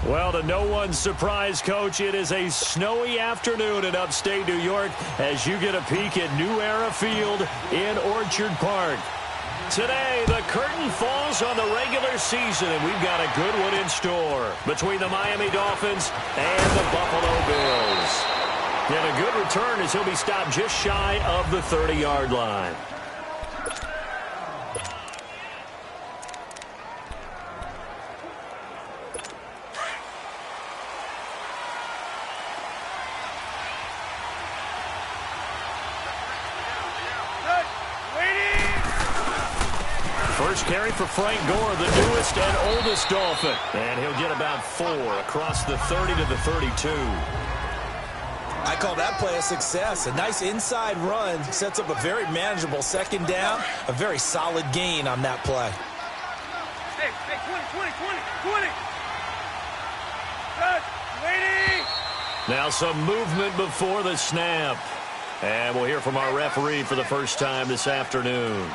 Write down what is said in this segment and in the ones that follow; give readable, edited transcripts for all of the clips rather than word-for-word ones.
Well, to no one's surprise, Coach, it is a snowy afternoon in upstate New York as you get a peek at New Era Field in Orchard Park. Today, the curtain falls on the regular season, and we've got a good one in store between the Miami Dolphins and the Buffalo Bills. And a good return as he'll be stopped just shy of the 30-yard line. First carry for Frank Gore, the newest and oldest Dolphin. And he'll get about 4 across the 30 to the 32. I call that play a success. A nice inside run sets up a very manageable second down. A very solid gain on that play. Hey, 20. Good, waiting. Now some movement before the snap. And we'll hear from our referee for the first time this afternoon.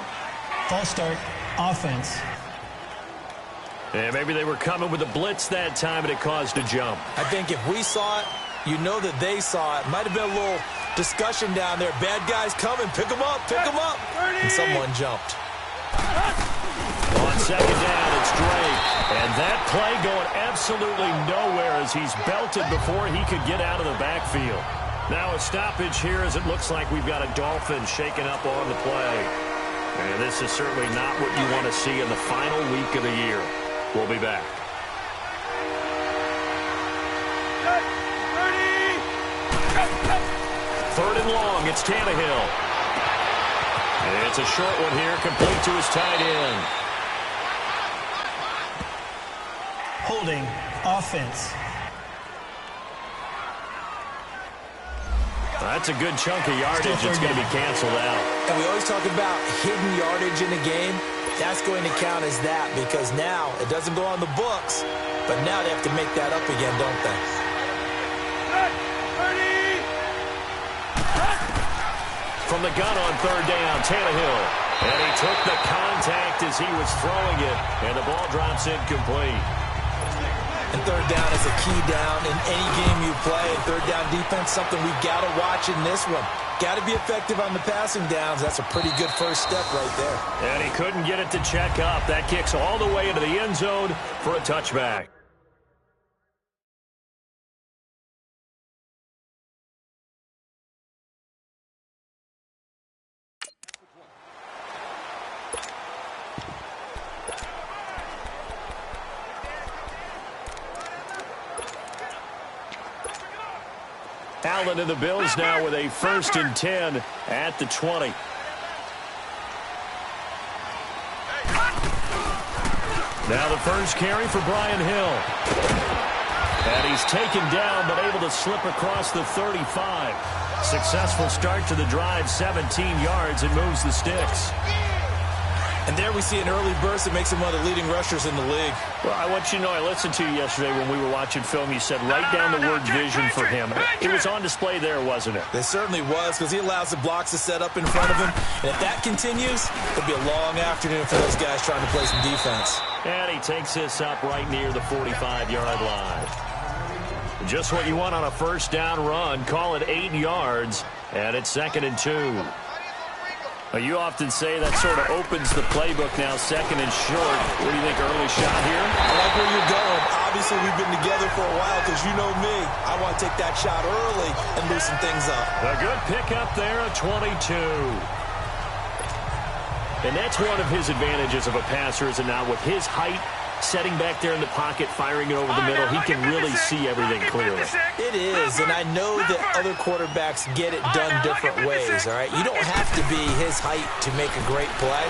False start. Offense. And maybe they were coming with a blitz that time, and it caused a jump. I think if we saw it, you know that they saw it. Might have been a little discussion down there. Bad guys coming. Pick them up. And someone jumped. On second down, it's Drake. And that play going absolutely nowhere as he's belted before he could get out of the backfield. Now a stoppage here as it looks like we've got a Dolphin shaken up on the play. And this is certainly not what you want to see in the final week of the year. We'll be back. 3rd and long, it's Tannehill. And it's a short one here, complete to his tight end. Holding. Offense. That's a good chunk of yardage. It's going to be canceled out. And we always talk about hidden yardage in a game. That's going to count as that because now it doesn't go on the books, but now they have to make that up again, don't they? From the gun on 3rd down, Tannehill. And he took the contact as he was throwing it, and the ball drops incomplete. And 3rd down is a key down in any game you play. And 3rd down defense, something we've got to watch in this one. Got to be effective on the passing downs. That's a pretty good first step right there. And he couldn't get it to check up. That kicks all the way into the end zone for a touchback. Allen and the Bills now with a 1st and 10 at the 20. Now the first carry for Brian Hill. And he's taken down but able to slip across the 35. Successful start to the drive, 17 yards, and moves the sticks. And there we see an early burst that makes him one of the leading rushers in the league. Well, I want you to know, I listened to you yesterday when we were watching film. You said write down the word vision for him. It was on display there, wasn't it? It certainly was because he allows the blocks to set up in front of him. And if that continues, it'll be a long afternoon for those guys trying to play some defense. And he takes this up right near the 45-yard line. Just what you want on a first down run. Call it 8 yards, and it's 2nd and 2. You often say that sort of opens the playbook now, 2nd and short. What do you think, early shot here? I like where you're going. Obviously, we've been together for a while because you know me. I want to take that shot early and loosen things up. A good pickup there at 22. And that's one of his advantages of a passer, is it not? With his height, setting back there in the pocket, firing it over the middle, he can really see everything clearly. It is, and I know that other quarterbacks get it done different ways, all right? You don't have to be his height to make a great play,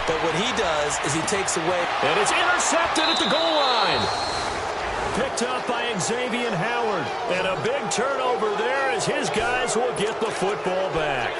but what he does is he takes away. And it's intercepted at the goal line. Picked up by Xavier Howard. And a big turnover there as his guys will get the football back.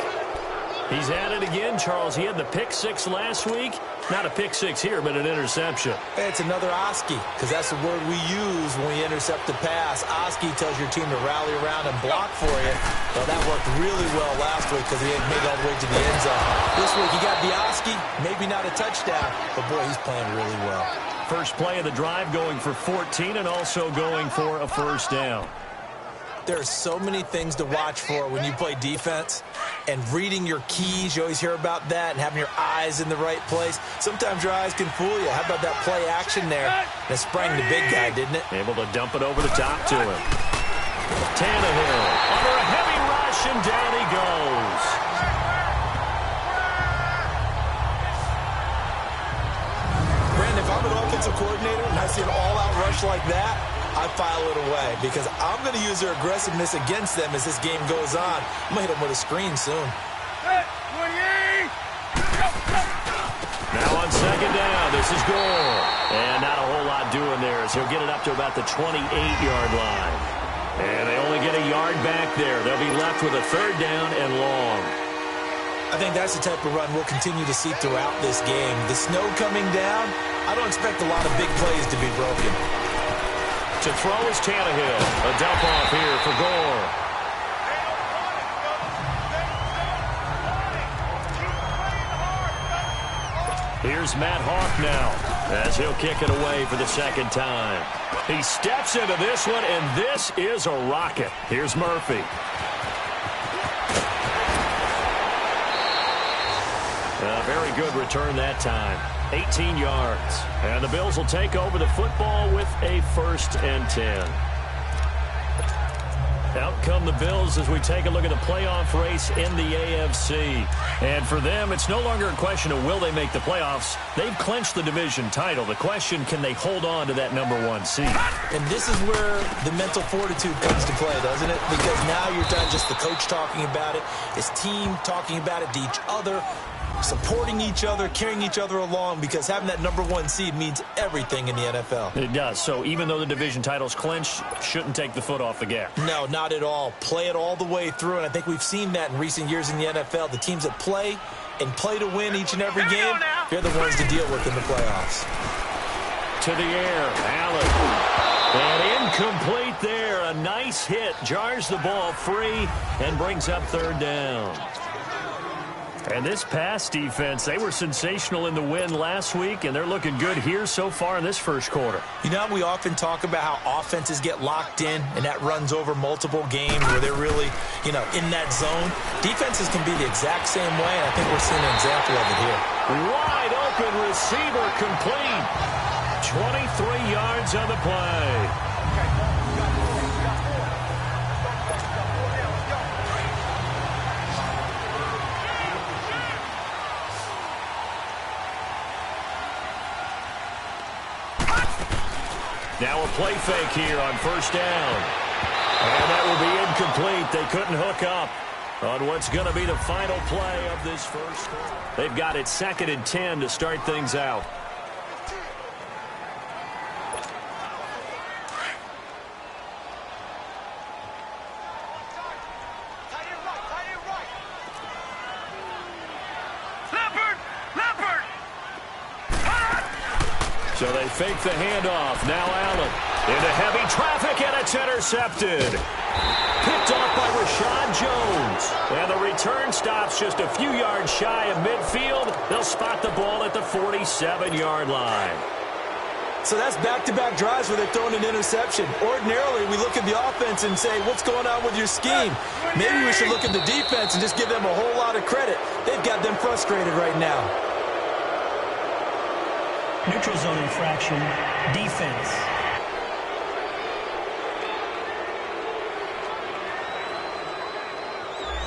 He's at it again, Charles. He had the pick 6 last week. Not a pick 6 here, but an interception. It's another Oski, because that's the word we use when we intercept a pass. Oski tells your team to rally around and block for you. Well, that worked really well last week because he had made it all the way to the end zone. This week, he got the Oski, maybe not a touchdown, but boy, he's playing really well. first play of the drive, going for 14 and also going for a first down. There are so many things to watch for when you play defense, and reading your keys, you always hear about that, and having your eyes in the right place. Sometimes your eyes can fool you. How about that play action there? And it sprang the big guy, didn't it? Able to dump it over the top to him. Tannehill under a heavy rush, and down he goes. Brandon, if I'm an offensive coordinator and I see an all-out rush like that, I file it away because I'm going to use their aggressiveness against them as this game goes on. I'm going to hit them with a screen soon. Now on second down, this is Gore. And not a whole lot doing there as he'll get it up to about the 28-yard line. And they only get a yard back there. They'll be left with a third down and long. I think that's the type of run we'll continue to see throughout this game. The snow coming down, I don't expect a lot of big plays to be broken. To throw is Tannehill. A dump off here for Gore. Here's Matt Hawk now as he'll kick it away for the second time. He steps into this one, and this is a rocket. Here's Murphy. A very good return that time. 18 yards. And the Bills will take over the football with a 1st and 10. Out come the Bills as we take a look at the playoff race in the AFC. And for them, it's no longer a question of will they make the playoffs. They've clinched the division title. The question, can they hold on to that #1 seed? And this is where the mental fortitude comes to play, doesn't it? Because now you're not just the coach talking about it, it's team talking about it to each other, supporting each other, carrying each other along, because having that #1 seed means everything in the NFL. It does. So even though the division title's clinched, shouldn't take the foot off the gas. No, not at all. Play it all the way through, and I think we've seen that in recent years in the NFL. The teams that play and play to win each and every game, they're the ones to deal with in the playoffs. To the air, Allen. And incomplete there. A nice hit. Jars the ball free and brings up third down. And this pass defense, they were sensational in the win last week, and they're looking good here so far in this first quarter. You know, we often talk about how offenses get locked in, and that runs over multiple games where they're really, in that zone. Defenses can be the exact same way, and I think we're seeing an example of it here. Wide open receiver complete. 23 yards on the play. Now a play fake here on first down. And that will be incomplete. They couldn't hook up on what's going to be the final play of this first quarter. They've got it 2nd and 10 to start things out. So they fake the handoff. Now Allen into heavy traffic, and it's intercepted. Picked off by Rashad Jones. And the return stops just a few yards shy of midfield. They'll spot the ball at the 47-yard line. So that's back-to-back drives where they're throwing an interception. Ordinarily, we look at the offense and say, what's going on with your scheme? Maybe we should look at the defense and just give them a whole lot of credit. They've got them frustrated right now. Neutral zone infraction, defense.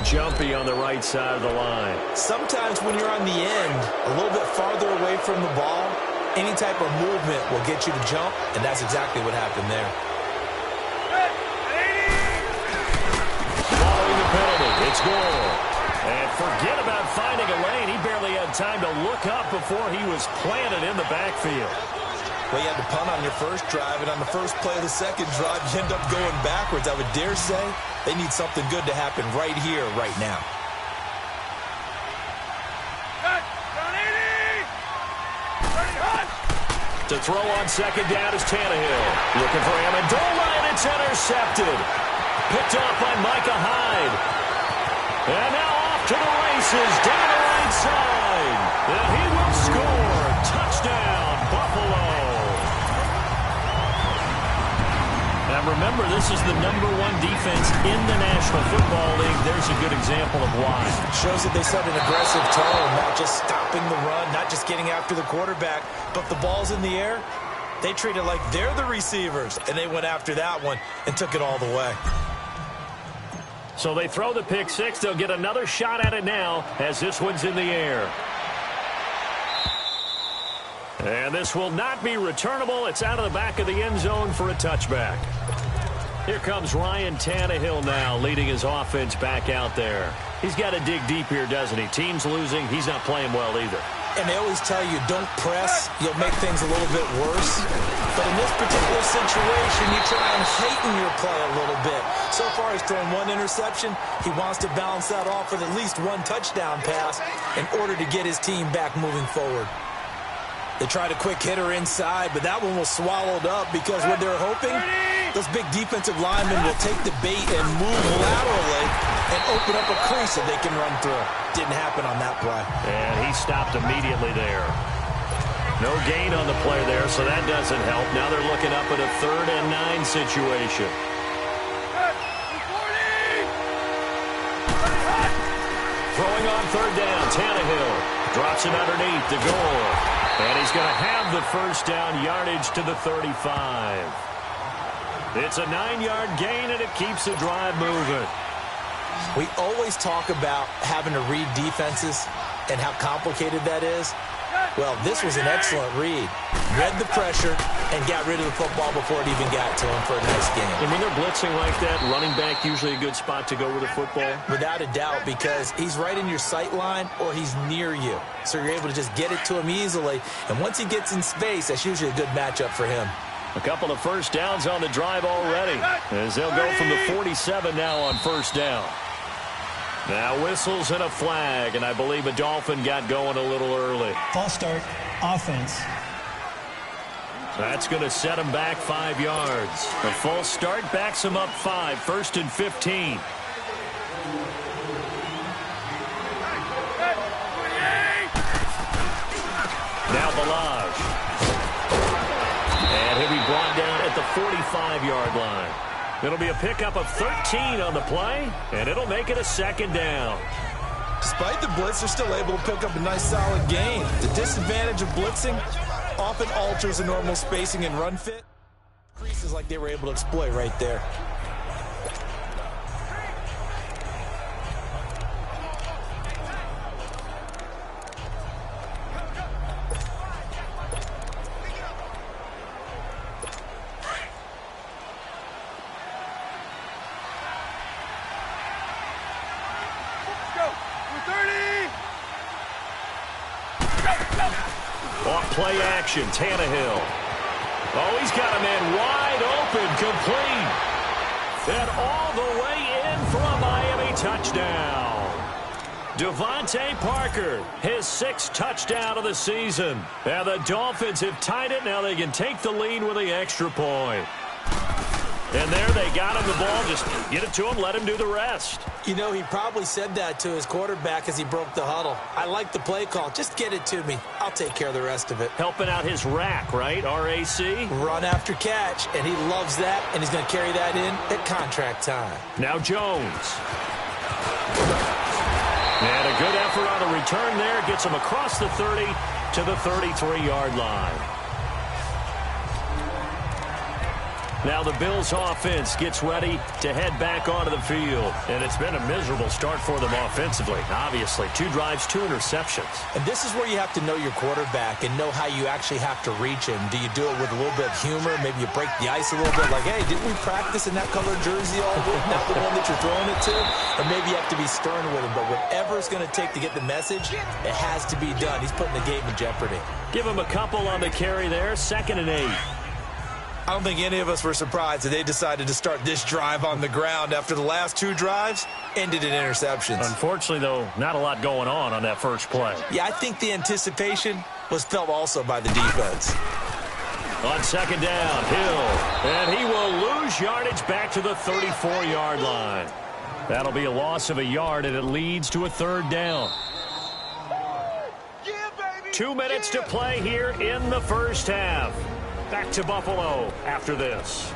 Jumpy on the right side of the line. Sometimes when you're on the end, a little bit farther away from the ball, any type of movement will get you to jump, and that's exactly what happened there. Following the penalty, it's Gore. And forget about finding a lane. He barely had time to look up before he was planted in the backfield. Well, you had to punt on your first drive, and on the first play of the second drive, you end up going backwards. I would dare say they need something good to happen right here, right now. To throw on second down is Tannehill. Looking for Amendola, and it's intercepted. Picked off by Micah Hyde. And now off to the races, down the right side. And he will score. Touchdown, Buffalo. Now remember, this is the #1 defense in the National Football League. There's a good example of why. Shows that they set an aggressive tone, not just stopping the run, not just getting after the quarterback, but the ball's in the air. They treat it like they're the receivers, and they went after that one and took it all the way. So they throw the pick six. They'll get another shot at it now as this one's in the air. And this will not be returnable. It's out of the back of the end zone for a touchback. Here comes Ryan Tannehill now, leading his offense back out there. He's got to dig deep here, doesn't he? Team's losing. He's not playing well either. And they always tell you, don't press. You'll make things a little bit worse. But in this particular situation, you try and heighten your play a little bit. So far, he's thrown one interception. He wants to balance that off with at least one touchdown pass in order to get his team back moving forward. They tried a quick hitter inside, but that one was swallowed up because what they're hoping, those big defensive linemen will take the bait and move laterally and open up a crease that they can run through. Didn't happen on that play. And he stopped immediately there. No gain on the play there, so that doesn't help. Now they're looking up at a 3rd and 9 situation. Throwing on 3rd down, Tannehill drops it underneath the goal. And he's going to have the first down, yardage to the 35. It's a 9-yard gain, and it keeps the drive moving. We always talk about having to read defenses and how complicated that is. Well, this was an excellent read. Read the pressure and got rid of the football before it even got to him for a nice game. And when they're blitzing like that, running back usually a good spot to go with the football? Without a doubt, because he's right in your sight line or he's near you. So you're able to just get it to him easily. And once he gets in space, that's usually a good matchup for him. A couple of first downs on the drive already, as they'll go from the 47 now on first down. Now whistles and a flag, and I believe a Dolphin got going a little early. False start, offense. That's going to set him back 5 yards. A false start backs him up 5, 1st and 15. Now Balaj. And he'll be brought down at the 45-yard line. It'll be a pickup of 13 on the play, and it'll make it a 2nd down. Despite the blitz, they're still able to pick up a nice solid gain. The disadvantage of blitzing often alters the normal spacing and run fit. Creases like they were able to exploit right there. Play action, Tannehill. Oh, he's got a man wide open, complete. And all the way in for a Miami touchdown. Devontae Parker, his 6th touchdown of the season. And the Dolphins have tied it. Now they can take the lead with the extra point. And there they got him the ball. Just get it to him, let him do the rest. You know, he probably said that to his quarterback as he broke the huddle. I like the play call. Just get it to me. I'll take care of the rest of it. Helping out his rack, right? R-A-C? Run after catch, and he loves that, and he's going to carry that in at contract time. Now Jones. And a good effort on a return there. Gets him across the 30 to the 33-yard line. Now the Bills offense gets ready to head back onto the field. And it's been a miserable start for them offensively. Obviously, 2 drives, 2 interceptions. And this is where you have to know your quarterback and know how you actually have to reach him. Do you do it with a little bit of humor? Maybe you break the ice a little bit like, hey, didn't we practice in that color jersey all week? Not the one that you're throwing it to? Or maybe you have to be stern with him. But whatever it's going to take to get the message, it has to be done. He's putting the game in jeopardy. Give him a couple on the carry there, 2nd and 8. I don't think any of us were surprised that they decided to start this drive on the ground after the last 2 drives ended in interceptions. Unfortunately, though, not a lot going on that first play. Yeah, I think the anticipation was felt also by the defense. On 2nd down, Hill, and he will lose yardage back to the 34-yard line. That'll be a loss of a yard, and it leads to a 3rd down. 2 minutes to play here in the first half. Back to Buffalo after this.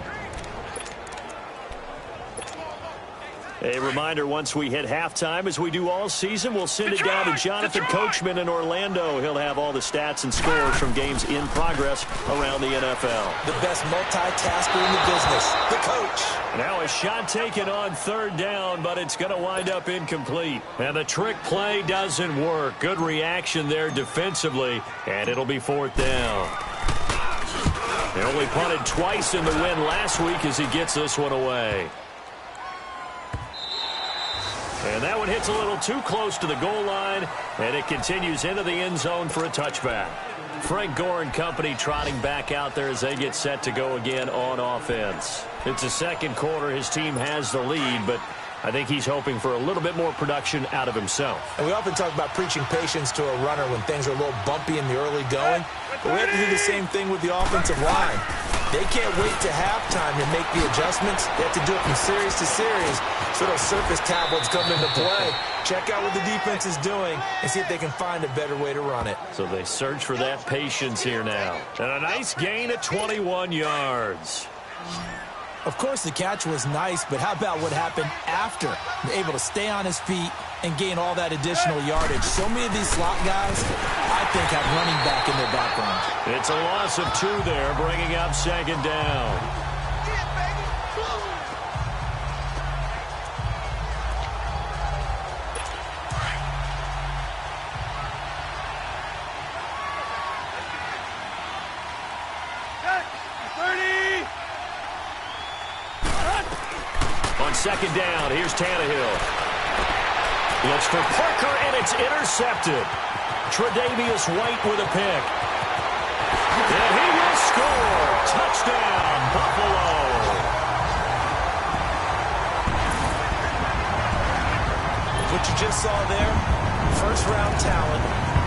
A reminder, once we hit halftime, as we do all season, we'll send it down to Jonathan Coachman in Orlando. He'll have all the stats and scores from games in progress around the NFL. The best multitasker in the business, the coach. Now a shot taken on third down, but it's going to wind up incomplete. And the trick play doesn't work. Good reaction there defensively, and it'll be fourth down. They only punted twice in the win last week as he gets this one away. And that one hits a little too close to the goal line, and it continues into the end zone for a touchback. Frank Gore and company trotting back out there as they get set to go again on offense. It's the second quarter. His team has the lead, but I think he's hoping for a little bit more production out of himself. And we often talk about preaching patience to a runner when things are a little bumpy in the early going, but we have to do the same thing with the offensive line. They can't wait to halftime to make the adjustments. They have to do it from series to series, so those surface tablets come into play. Check out what the defense is doing and see if they can find a better way to run it. So they search for that patience here now. And a nice gain at 21 yards. Of course, the catch was nice, but how about what happened after? Able to stay on his feet and gain all that additional yardage. So many of these slot guys, I think, have running back in their background. It's a loss of 2 there, bringing up second down. Second down, here's Tannehill. Looks for Parker, and it's intercepted. Tre'Davious White with a pick. And he will score. Touchdown, Buffalo. What you just saw there, first-round talent,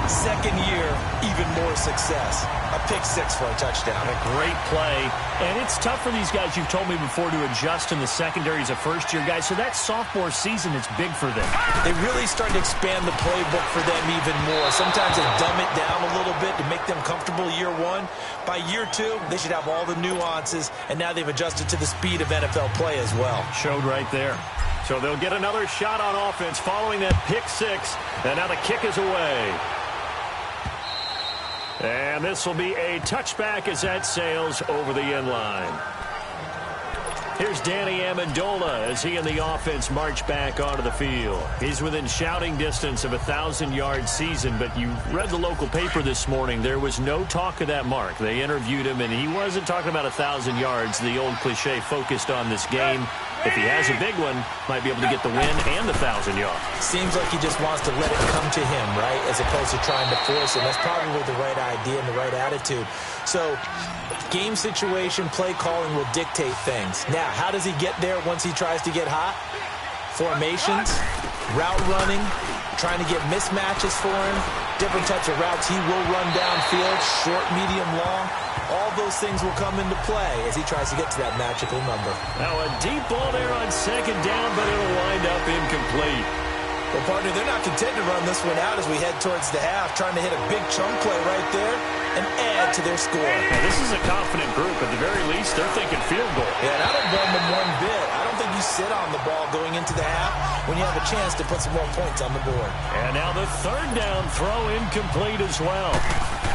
second year, even more success. A pick six for a touchdown. A great play. And it's tough for these guys, you've told me before, to adjust in the secondary as a first-year guy. So that sophomore season is big for them. They really start to expand the playbook for them even more. Sometimes they dumb it down a little bit to make them comfortable year one. By year two, they should have all the nuances, and now they've adjusted to the speed of NFL play as well. Showed right there. So they'll get another shot on offense following that pick six. And now the kick is away. And this will be a touchback as that sails over the end line. Here's Danny Amendola as he and the offense march back onto the field. He's within shouting distance of a 1,000-yard season, but you read the local paper this morning. There was no talk of that mark. They interviewed him, and he wasn't talking about 1,000 yards. The old cliche focused on this game. If he has a big one, might be able to get the win and the 1,000 yards. Seems like he just wants to let it come to him, right, as opposed to trying to force it. That's probably the right idea and the right attitude. So game situation, play calling will dictate things. Now, how does he get there once he tries to get hot? Formations, route running, trying to get mismatches for him, different types of routes he will run downfield, short, medium, long. All those things will come into play as he tries to get to that magical number. Now a deep ball there on second down, but it'll wind up incomplete. Well, partner, they're not content to run this one out as we head towards the half, trying to hit a big chunk play right there and add to their score. Now, this is a confident group. At the very least, they're thinking field goal. Yeah, and I don't blame them one bit. I don't think you sit on the ball going into the half when you have a chance to put some more points on the board. And now the third down throw incomplete as well.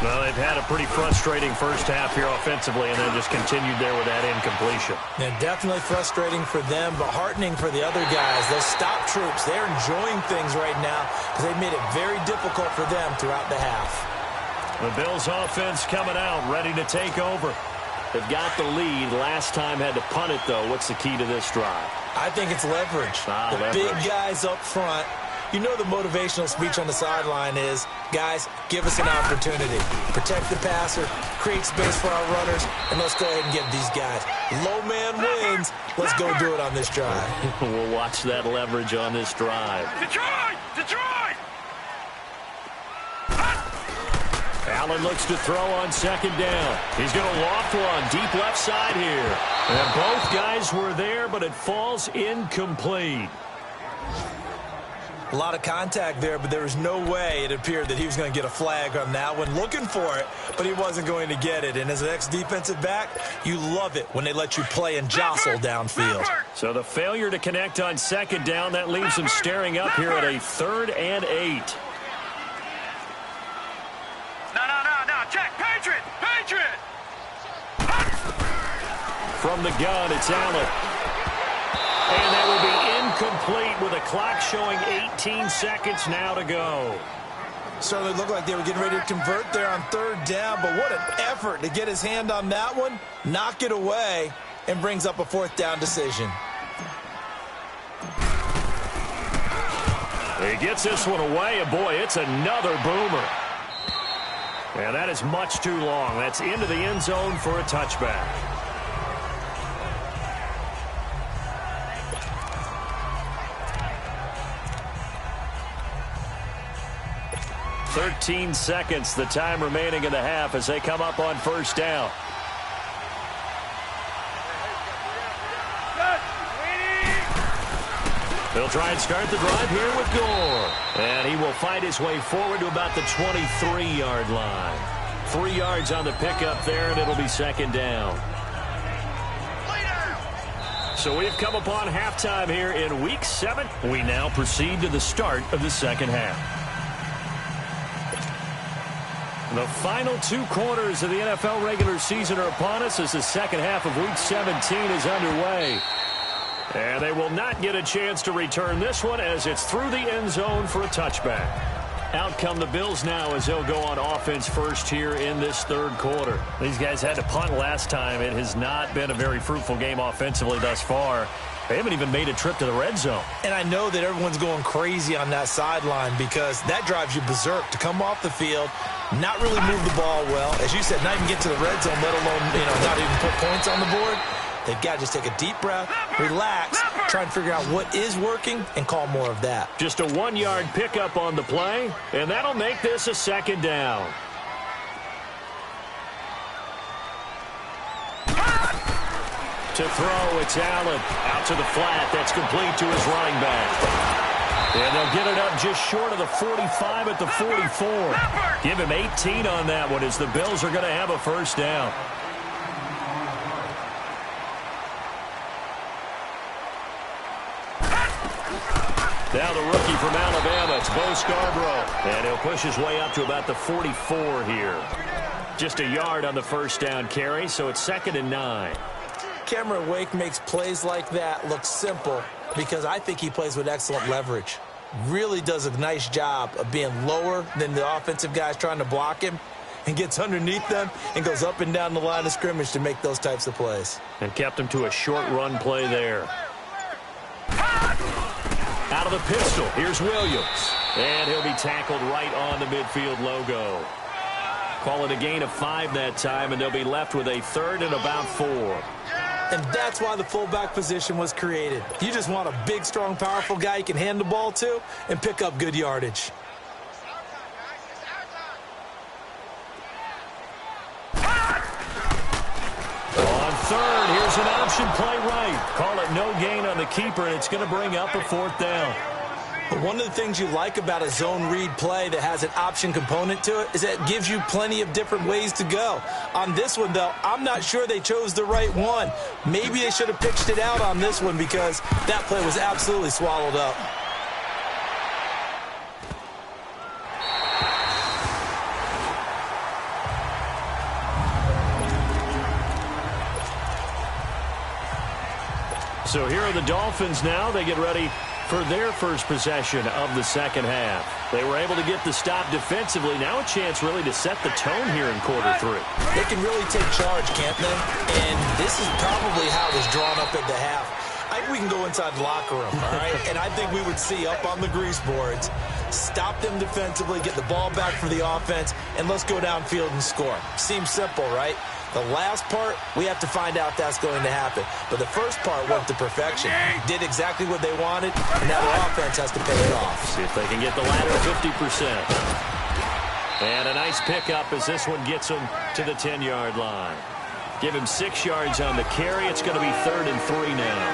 Well, they've had a pretty frustrating first half here offensively, and then just continued there with that incompletion. And definitely frustrating for them, but heartening for the other guys. Those stop troops, they're enjoying things right now because they've made it very difficult for them throughout the half. The Bills offense coming out, ready to take over. They've got the lead. Last time had to punt it, though. What's the key to this drive? I think it's leverage. The big guys up front. You know the motivational speech on the sideline is, guys, give us an opportunity. Protect the passer, create space for our runners, and let's go ahead and give these guys. Low man wins. Let's go do it on this drive. We'll watch that leverage on this drive. Detroit! Detroit! Allen looks to throw on second down. He's going to loft one deep left side here. And both guys were there, but it falls incomplete. A lot of contact there, but there was no way it appeared that he was going to get a flag on that one. Looking for it, but he wasn't going to get it. And as an ex-defensive back, you love it when they let you play and jostle downfield. So the failure to connect on second down, that leaves him staring up here at a 3rd and 8. No. Check. Patriot. From the gun, it's Allen. And that will be incomplete with a clock showing 18 seconds now to go. Certainly looked like they were getting ready to convert there on 3rd down, but what an effort to get his hand on that one, knock it away, and brings up a 4th down decision. He gets this one away, and boy, it's another boomer. And that is much too long. That's into the end zone for a touchback. "13 seconds, the time remaining in the half as they come up on 1st down. They'll try and start the drive here with Gore. And he will fight his way forward to about the 23-yard line. 3 yards on the pickup there, and it'll be 2nd down. So we've come upon halftime here in Week 7. We now proceed to the start of the 2nd half. The final 2 quarters of the NFL regular season are upon us as the 2nd half of Week 17 is underway. And they will not get a chance to return this one as it's through the end zone for a touchback. Out come the Bills now as they'll go on offense first here in this 3rd quarter. These guys had to punt last time. It has not been a very fruitful game offensively thus far. They haven't even made a trip to the red zone. And I know that everyone's going crazy on that sideline because that drives you berserk to come off the field, not really move the ball well. As you said, not even get to the red zone, let alone, not even put points on the board. They've got to just take a deep breath, relax, try and figure out what is working, and call more of that. Just a 1-yard pickup on the play, and that'll make this a 2nd down. To throw, it's Allen. Out to the flat. That's complete to his running back. And they'll get it up just short of the 45 at the 44. Give him 18 on that one as the Bills are going to have a 1st down. Now the rookie from Alabama, it's Bo Scarborough. And he'll push his way up to about the 44 here. Just a yard on the 1st down carry, so it's 2nd and 9. Cameron Wake makes plays like that look simple because I think he plays with excellent leverage. Really does a nice job of being lower than the offensive guys trying to block him and gets underneath them and goes up and down the line of scrimmage to make those types of plays. And kept him to a short run play there. Out of the pistol, here's Williams. And he'll be tackled right on the midfield logo. Call it a gain of 5 that time, and they'll be left with a 3rd and about 4. And that's why the fullback position was created. You just want a big, strong, powerful guy you can hand the ball to and pick up good yardage. On 3rd, here's an option play right. Call it no gain on the keeper, and it's going to bring up a 4th down. But one of the things you like about a zone read play that has an option component to it is that it gives you plenty of different ways to go. On this one, though, I'm not sure they chose the right one. Maybe they should have pitched it out on this one because that play was absolutely swallowed up. So here are the Dolphins now. They get ready for their first possession of the 2nd half. They were able to get the stop defensively. Now a chance really to set the tone here in quarter 3. They can really take charge, can't they? And this is probably how it was drawn up at the half. I think we can go inside the locker room, all right? And I think we would see up on the grease boards, stop them defensively, get the ball back for the offense, and let's go downfield and score. Seems simple, right? The last part, we have to find out that's going to happen. But the first part went to perfection. Did exactly what they wanted, and now the offense has to pay it off. See if they can get the latter 50%. And a nice pickup as this one gets them to the 10-yard line. Give him 6 yards on the carry. It's going to be 3rd and 3 now.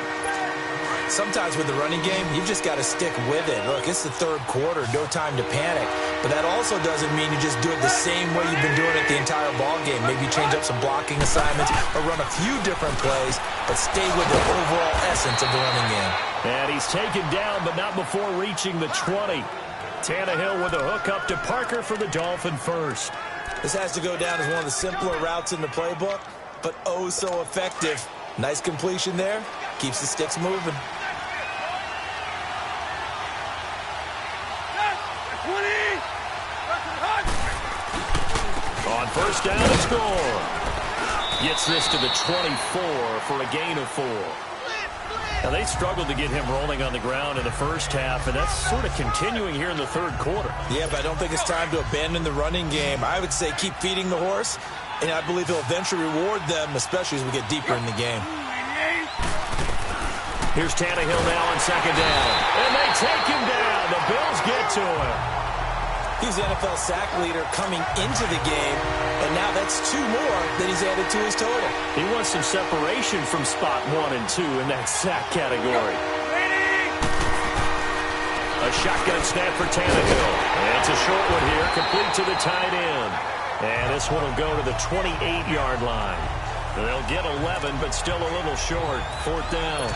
Sometimes with the running game, you've just got to stick with it. Look, it's the third quarter, no time to panic. But that also doesn't mean you just do it the same way you've been doing it the entire ball game. Maybe change up some blocking assignments or run a few different plays, but stay with the overall essence of the running game. And he's taken down, but not before reaching the 20. Tannehill with a hook up to Parker for the Dolphin first. This has to go down as one of the simpler routes in the playbook, but oh so effective. Nice completion there. Keeps the sticks moving. On first down and score. Gets this to the 24 for a gain of 4. Now, they struggled to get him rolling on the ground in the first half, and that's sort of continuing here in the third quarter. Yeah, but I don't think it's time to abandon the running game. I would say keep feeding the horse, and I believe he'll eventually reward them, especially as we get deeper in the game. Here's Tannehill now on second down, and they take him down. The Bills get to him. He's the NFL sack leader coming into the game, and now that's 2 more that he's added to his total. He wants some separation from spot 1 and 2 in that sack category. A shotgun snap for Tannehill. And it's a short one here, complete to the tight end. And this one will go to the 28-yard line. They'll get 11, but still a little short. 4th down.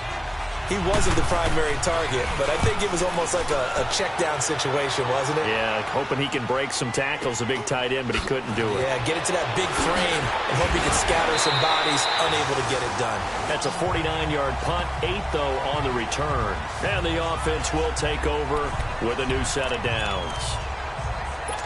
He wasn't the primary target, but I think it was almost like a check-down situation, wasn't it? Yeah, hoping he can break some tackles, a big tight end, but he couldn't do it. Yeah, get it to that big frame and hope he can scatter some bodies, unable to get it done. That's a 49-yard punt, 8, though, on the return. And the offense will take over with a new set of downs.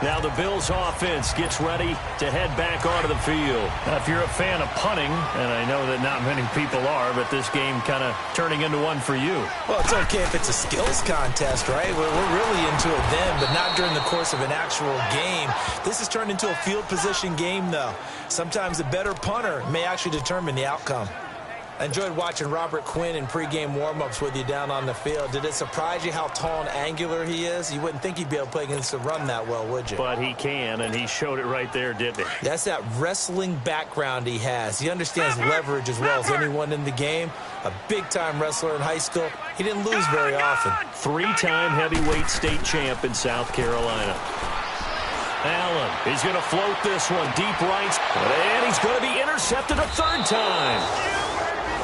Now the Bills offense gets ready to head back onto the field. Now, if you're a fan of punting, and I know that not many people are, but this game kind of turning into one for you. Well, it's okay if it's a skills contest, right? We're really into it then, but not during the course of an actual game. This has turned into a field position game, though. Sometimes the better punter may actually determine the outcome. I enjoyed watching Robert Quinn in pregame warm-ups with you down on the field. Did it surprise you how tall and angular he is? You wouldn't think he'd be able to play against the run that well, would you? But he can, and he showed it right there, didn't he? That's that wrestling background he has. He understands leverage as well as anyone in the game. A big-time wrestler in high school. He didn't lose very often. 3-time heavyweight state champ in South Carolina. Allen, he's going to float this one deep right, and he's going to be intercepted a 3rd time.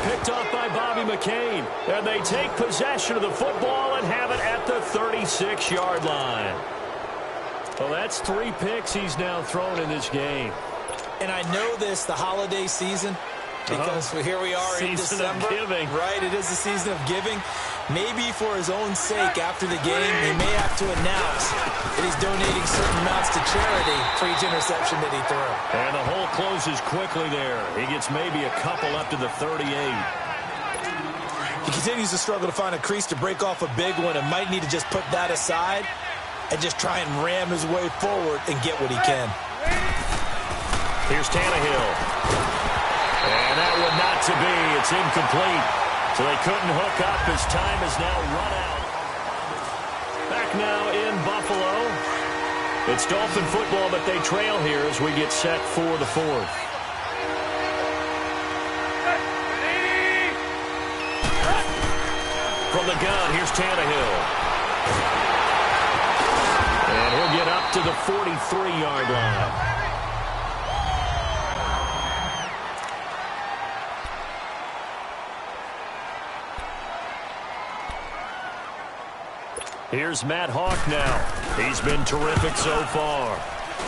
Picked off by Bobby McCain, and they take possession of the football and have it at the 36-yard line. Well, that's 3 picks he's now thrown in this game. And I know this, the holiday season, because here we are in December. Season of giving. Right, it is the season of giving. Maybe for his own sake, after the game, he may have to announce that he's donating certain amounts to charity for each interception that he threw. And the hole closes quickly there. He gets maybe a couple up to the 38. He continues to struggle to find a crease to break off a big one and might need to just put that aside and just try and ram his way forward and get what he can. Here's Tannehill. And that one not to be. It's incomplete. So they couldn't hook up as time has now run out. Back now in Buffalo. It's Dolphin football, but they trail here as we get set for the 4th. From the gun, here's Tannehill. And he'll get up to the 43-yard line. Here's Matt Hawk now. He's been terrific so far.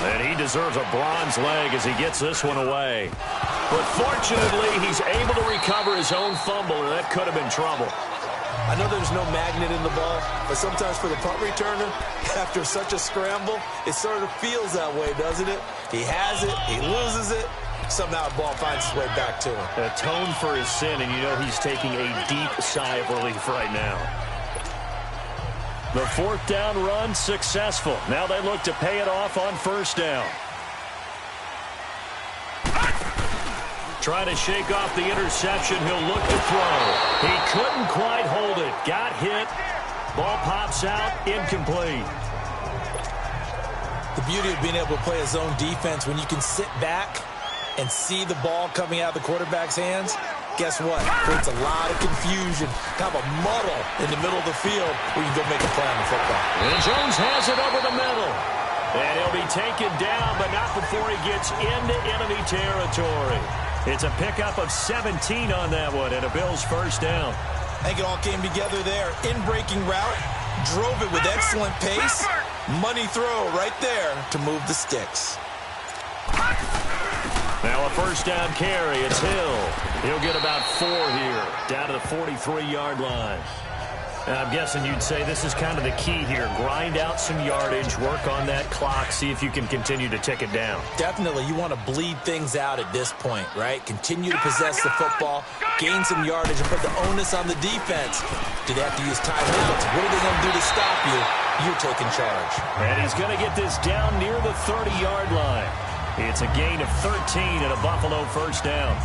And he deserves a bronze leg as he gets this one away. But fortunately, he's able to recover his own fumble, and that could have been trouble. I know there's no magnet in the ball, but sometimes for the punt returner, after such a scramble, it sort of feels that way, doesn't it? He has it, he loses it, somehow the ball finds its way back to him. Atone for his sin, and you know he's taking a deep sigh of relief right now. The 4th down run successful. Now they look to pay it off on 1st down. Trying to shake off the interception. He'll look to throw. He couldn't quite hold it. Got hit. Ball pops out. Incomplete. The beauty of being able to play a zone defense when you can sit back and see the ball coming out of the quarterback's hands, Guess what? Creates a lot of confusion, kind of a muddle in the middle of the field where you can go make a play on the football. And Jones has it over the middle. And he'll be taken down, but not before he gets into enemy territory. It's a pickup of 17 on that one, and a Bills first down. I think it all came together there. In-breaking route, drove it with excellent pace. Money throw right there to move the sticks. Now a first down carry. It's Hill. He'll get about 4 here, down to the 43-yard line. And I'm guessing you'd say this is kind of the key here. Grind out some yardage, work on that clock, see if you can continue to tick it down. Definitely. You want to bleed things out at this point, right? Continue to possess the football, gain some yardage, and put the onus on the defense. Do they have to use timeouts? What are they going to do to stop you? You're taking charge. And he's going to get this down near the 30-yard line. It's a gain of 13 and a Buffalo first down.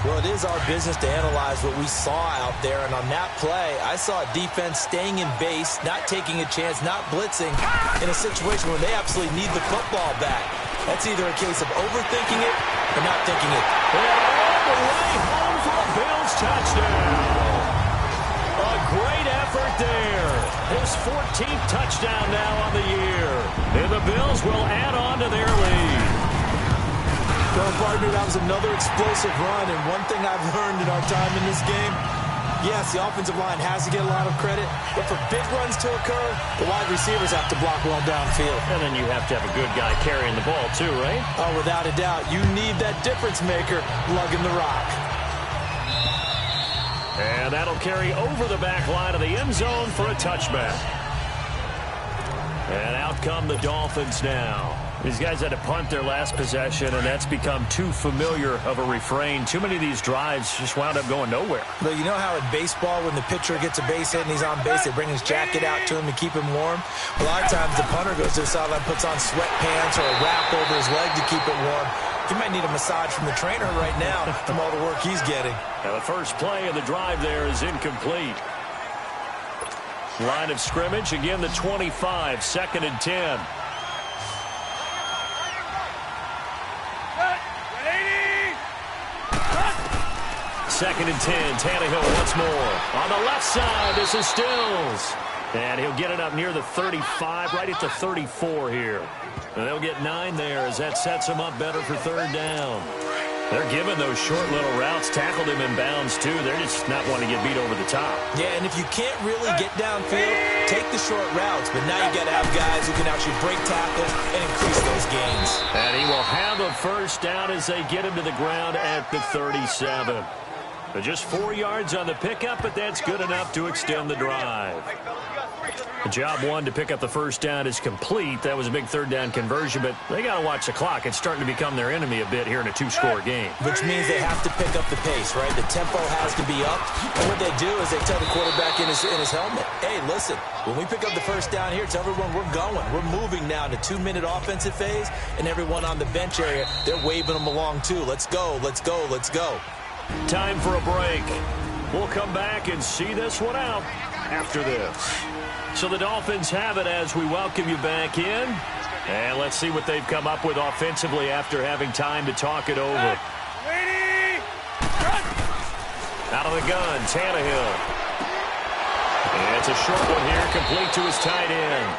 Well, it is our business to analyze what we saw out there, and on that play, I saw a defense staying in base, not taking a chance, not blitzing, in a situation where they absolutely need the football back. That's either a case of overthinking it or not thinking it. And all the way home for a Bills touchdown. A great effort there. His 14th touchdown now on the year. And the Bills will add on to their lead. Well, partner, that was another explosive run, and one thing I've learned in our time in this game, yes, the offensive line has to get a lot of credit, but for big runs to occur, the wide receivers have to block well downfield. And then you have to have a good guy carrying the ball too, right? Oh, without a doubt. You need that difference maker lugging the rock. And that'll carry over the back line of the end zone for a touchback. And out come the Dolphins now. These guys had to punt their last possession, and that's become too familiar of a refrain. Too many of these drives just wound up going nowhere. But you know how in baseball, when the pitcher gets a base hit and he's on base, they bring his jacket out to him to keep him warm? A lot of times the punter goes to the sideline, puts on sweatpants or a wrap over his leg to keep it warm. He might need a massage from the trainer right now from all the work he's getting. Now the first play of the drive there is incomplete. Line of scrimmage, again the 25, 2nd and 10. Second and 10, Tannehill once more. On the left side, this is Stills. And he'll get it up near the 35, right at the 34 here. And they'll get 9 there as that sets them up better for third down. They're giving those short little routes, tackled him in bounds too. They're just not wanting to get beat over the top. Yeah, and if you can't really get downfield, take the short routes. But now you got to have guys who can actually break tackles and increase those gains. And he will have a first down as they get him to the ground at the 37. But just 4 yards on the pickup, but that's good enough to extend the drive. The job one to pick up the first down is complete. That was a big third down conversion, but they got to watch the clock. It's starting to become their enemy a bit here in a 2-score game. Which means they have to pick up the pace, right? The tempo has to be up. And what they do is they tell the quarterback in his helmet, hey, listen, when we pick up the first down here, tell everyone we're going. We're moving now to 2-minute offensive phase, and everyone on the bench area, they're waving them along too. Let's go, let's go, let's go. Time for a break. We'll come back and see this one out after this. So the Dolphins have it as we welcome you back in. And let's see what they've come up with offensively after having time to talk it over. Out of the gun, Tannehill. And it's a short one here, complete to his tight end.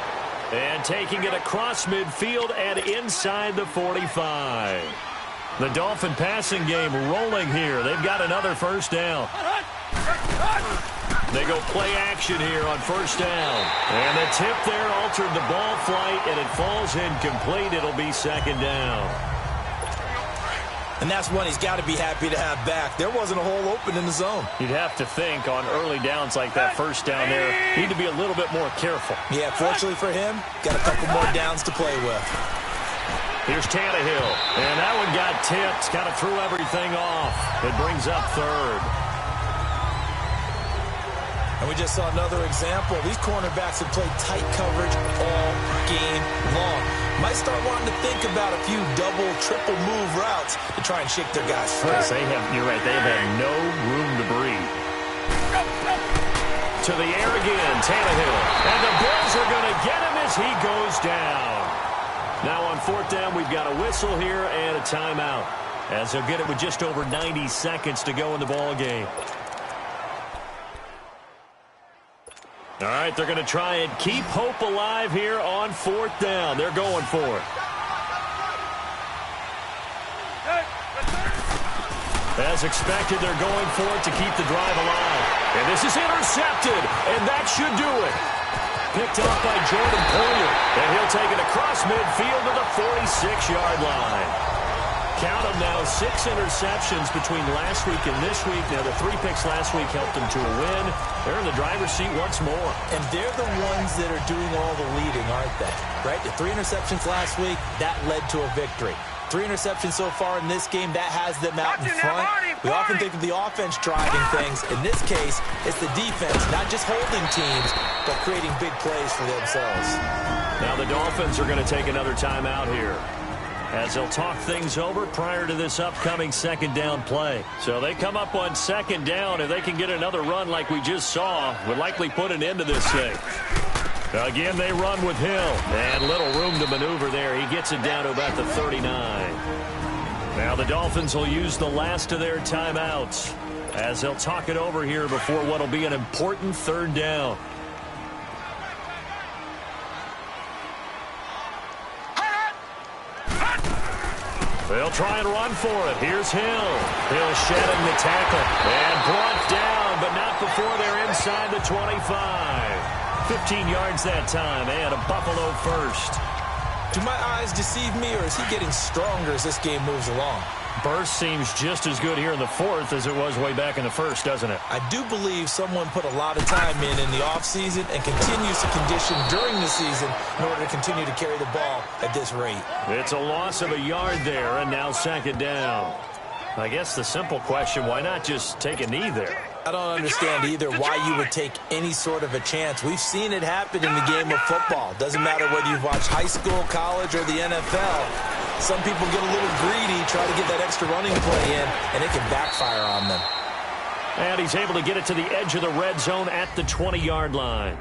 And taking it across midfield and inside the 45. The Dolphin passing game rolling here. They've got another first down. They go play action here on first down. And the tip there altered the ball flight, and it falls incomplete. It'll be second down. And that's one he's got to be happy to have back. There wasn't a hole open in the zone. You'd have to think on early downs like that first down there, need to be a little bit more careful. Yeah, fortunately for him, got a couple more downs to play with. Here's Tannehill, and that one got tipped, kind of threw everything off. It brings up third. And we just saw another example. These cornerbacks have played tight coverage all game long. Might start wanting to think about a few double, triple move routes to try and shake their guys free. Yes, you're right, they've had no room to breathe. To the air again, Tannehill. And the Bills are going to get him as he goes down. Now on fourth down, we've got a whistle here and a timeout. as they'll get it with just over 90 seconds to go in the ball game. All right, they're going to try and keep hope alive here on 4th down. They're going for it. As expected, they're going for it to keep the drive alive. And this is intercepted, and that should do it. Picked off by Jordan Poyer, and he'll take it across midfield to the 46-yard line. Count them now, 6 interceptions between last week and this week. Now, the 3 picks last week helped them to a win. They're in the driver's seat once more. And they're the ones that are doing all the leading, aren't they? Right? The 3 interceptions last week, that led to a victory. 3 interceptions so far in this game, that has them out in front. We often think of the offense driving things. In this case, it's the defense, not just holding teams, but creating big plays for themselves. Now the Dolphins are going to take another timeout here, as they'll talk things over prior to this upcoming 2nd down play. So they come up on 2nd down. If they can get another run like we just saw, would likely put an end to this thing. Again, they run with Hill, and little room to maneuver there. He gets it down to about the 39. Now the Dolphins will use the last of their timeouts, as they'll talk it over here before what will be an important 3rd down. They'll try and run for it. Here's Hill. Hill shedding the tackle, and brought down, but not before they're inside the 25. 15 yards that time, and a Buffalo first. Do my eyes deceive me, or is he getting stronger as this game moves along? Burst seems just as good here in the 4th as it was way back in the 1st, doesn't it? I do believe someone put a lot of time in the offseason and continues to condition during the season in order to continue to carry the ball at this rate. It's a loss of a yard there, and now 2nd down. I guess the simple question, why not just take a knee there? I don't understand either why you would take any sort of a chance. We've seen it happen in the game of football. Doesn't matter whether you've watched high school, college, or the NFL. Some people get a little greedy, try to get that extra running play in, and it can backfire on them. And he's able to get it to the edge of the red zone at the 20-yard line.